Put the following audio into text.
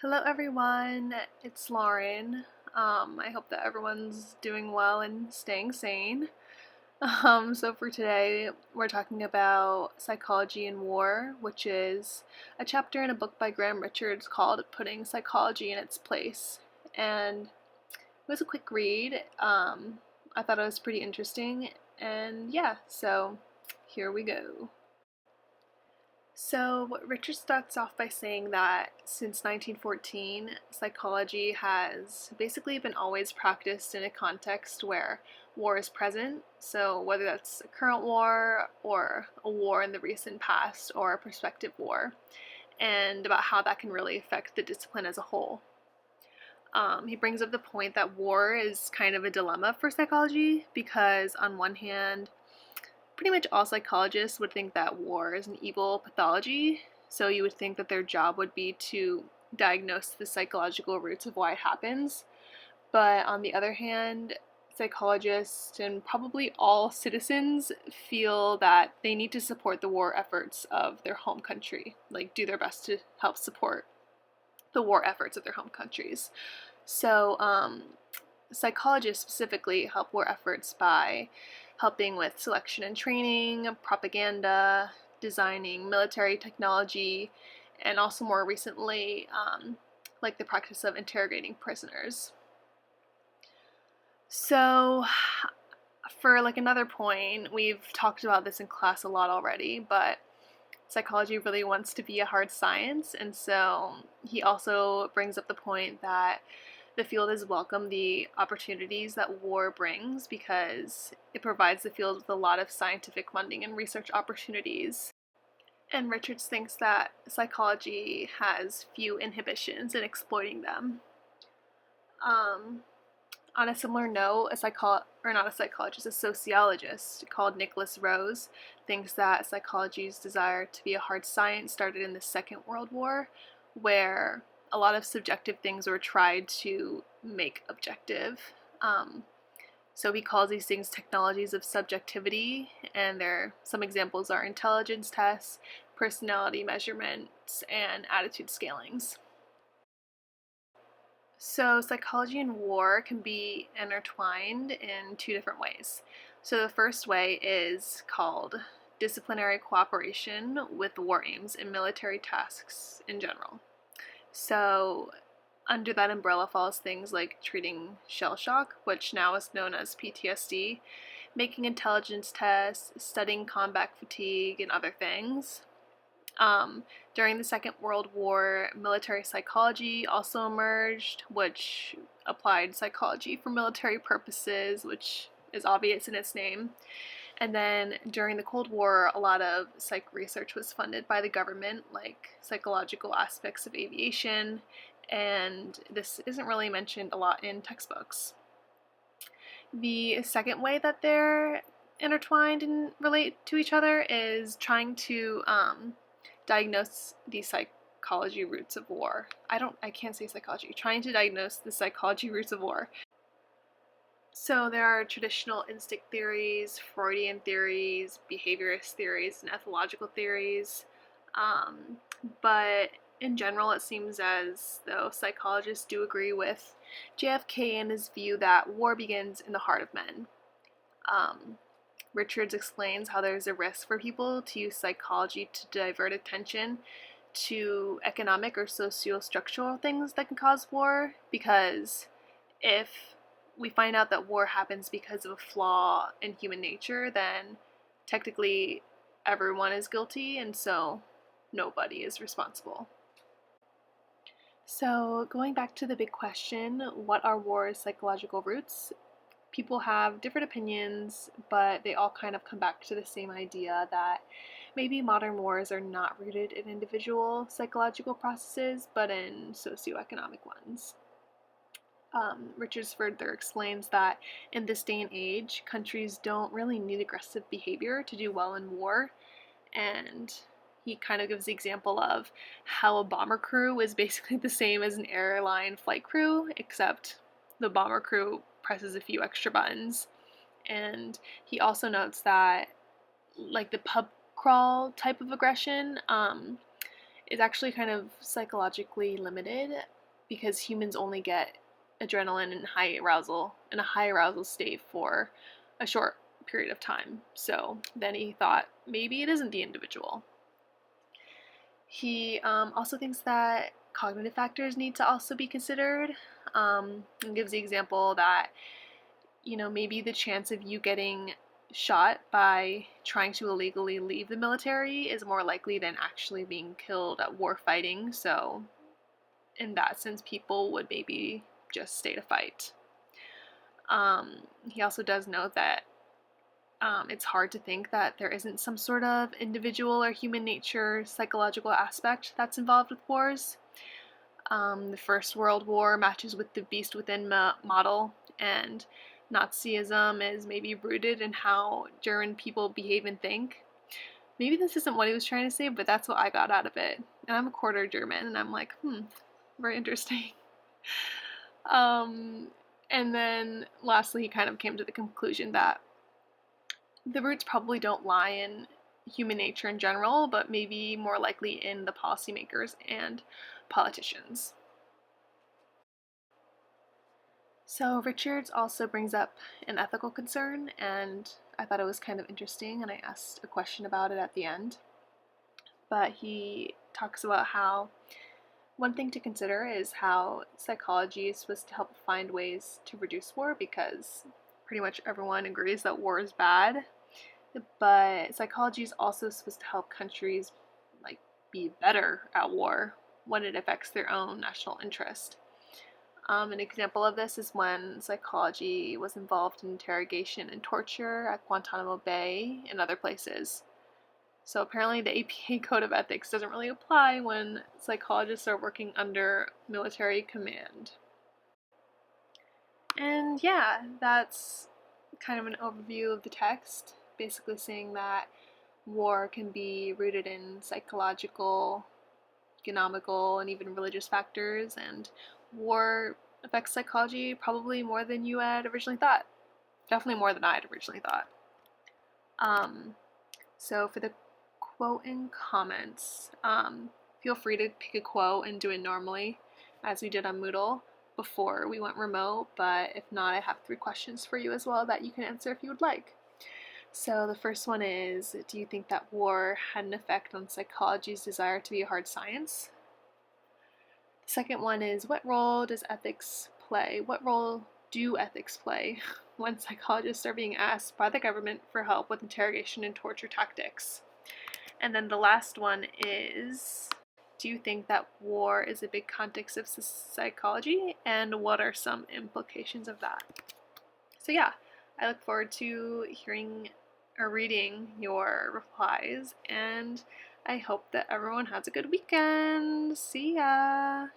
Hello everyone, it's Lauren. I hope that everyone's doing well and staying sane. So for today, we're talking about psychology in war, which is a chapter in a book by Graham Richards called Putting Psychology in Its Place. And it was a quick read. I thought it was pretty interesting, and yeah, so here we go. So, Richard starts off by saying that since 1914, psychology has basically been always practiced in a context where war is present. So, whether that's a current war or a war in the recent past or a prospective war, and about how that can really affect the discipline as a whole. He brings up the point that war is kind of a dilemma for psychology because, on one hand, pretty much all psychologists would think that war is an evil pathology, so you would think that their job would be to diagnose the psychological roots of why it happens. But on the other hand, psychologists and probably all citizens feel that they need to support the war efforts of their home country, like do their best to help support the war efforts of their home countries. So, psychologists specifically help war efforts by helping with selection and training, propaganda, designing military technology, and also more recently, like the practice of interrogating prisoners. So, for like another point, we've talked about this in class a lot already, but psychology really wants to be a hard science, and so he also brings up the point that the field has welcomed the opportunities that war brings because it provides the field with a lot of scientific funding and research opportunities. And Richards thinks that psychology has few inhibitions in exploiting them. Um, on a similar note, a sociologist called Nicholas Rose thinks that psychology's desire to be a hard science started in the Second World War, where a lot of subjective things were tried to make objective. Um, so he calls these things technologies of subjectivity, and some examples are intelligence tests, personality measurements, and attitude scalings. So, psychology and war can be intertwined in two different ways. So, the first way is called disciplinary cooperation with war aims in military tasks in general. So, under that umbrella falls things like treating shell shock, which now is known as PTSD, making intelligence tests, studying combat fatigue, and other things. During the Second World War, military psychology also emerged, which applied psychology for military purposes, which is obvious in its name. And then during the Cold War, a lot of psych research was funded by the government, like psychological aspects of aviation, and this isn't really mentioned a lot in textbooks. The second way that they're intertwined and relate to each other is trying to diagnose the psychology roots of war. I can't say psychology. Trying to diagnose the psychology roots of war. So there are traditional instinct theories, Freudian theories, behaviorist theories, and ethological theories. But in general, it seems as though psychologists do agree with JFK and his view that war begins in the heart of men. Um, Richards explains how there's a risk for people to use psychology to divert attention to economic or socio-structural things that can cause war, because if we find out that war happens because of a flaw in human nature, then technically everyone is guilty, and so nobody is responsible. So, going back to the big question, what are war's psychological roots? People have different opinions, but they all kind of come back to the same idea that maybe modern wars are not rooted in individual psychological processes, but in socioeconomic ones. Richards further explains that in this day and age, countries don't really need aggressive behavior to do well in war, and he kind of gives the example of how a bomber crew is basically the same as an airline flight crew, except the bomber crew presses a few extra buttons. And he also notes that, like the pub crawl type of aggression, is actually kind of psychologically limited because humans only get adrenaline and high arousal in a high arousal state for a short period of time. So then he thought maybe it isn't the individual. He also thinks that cognitive factors need to also be considered, and gives the example that, maybe the chance of you getting shot by trying to illegally leave the military is more likely than actually being killed at war fighting. So, in that sense, people would maybe just stay to fight. He also does note that it's hard to think that there isn't some sort of individual or human nature psychological aspect that's involved with wars. The First World War matches with the beast within model, and Nazism is maybe rooted in how German people behave and think. Maybe this isn't what he was trying to say, but that's what I got out of it. And I'm a quarter German, and I'm like, very interesting. And then lastly, he kind of came to the conclusion that the roots probably don't lie in human nature in general, but maybe more likely in the policymakers and politicians. So Richards also brings up an ethical concern, and I thought it was kind of interesting, and I asked a question about it at the end. But he talks about how one thing to consider is how psychology is supposed to help find ways to reduce war, because pretty much everyone agrees that war is bad. But psychology is also supposed to help countries be better at war when it affects their own national interest. An example of this is when psychology was involved in interrogation and torture at Guantanamo Bay and other places. So apparently the APA Code of Ethics doesn't really apply when psychologists are working under military command. And yeah, that's kind of an overview of the text, basically saying that war can be rooted in psychological, economical, and even religious factors, and war affects psychology probably more than you had originally thought. Definitely more than I had originally thought. So for the quote and comments, feel free to pick a quote and do it normally, as we did on Moodle before we went remote, but if not, I have 3 questions for you as well that you can answer if you would like. So the first one is, do you think that war had an effect on psychology's desire to be a hard science? The second one is, what role does ethics play? What role do ethics play when psychologists are being asked by the government for help with interrogation and torture tactics? And then the last one is, do you think that war is a big context of psychology, and what are some implications of that? So yeah, I look forward to hearing or reading your replies, and I hope that everyone has a good weekend. See ya!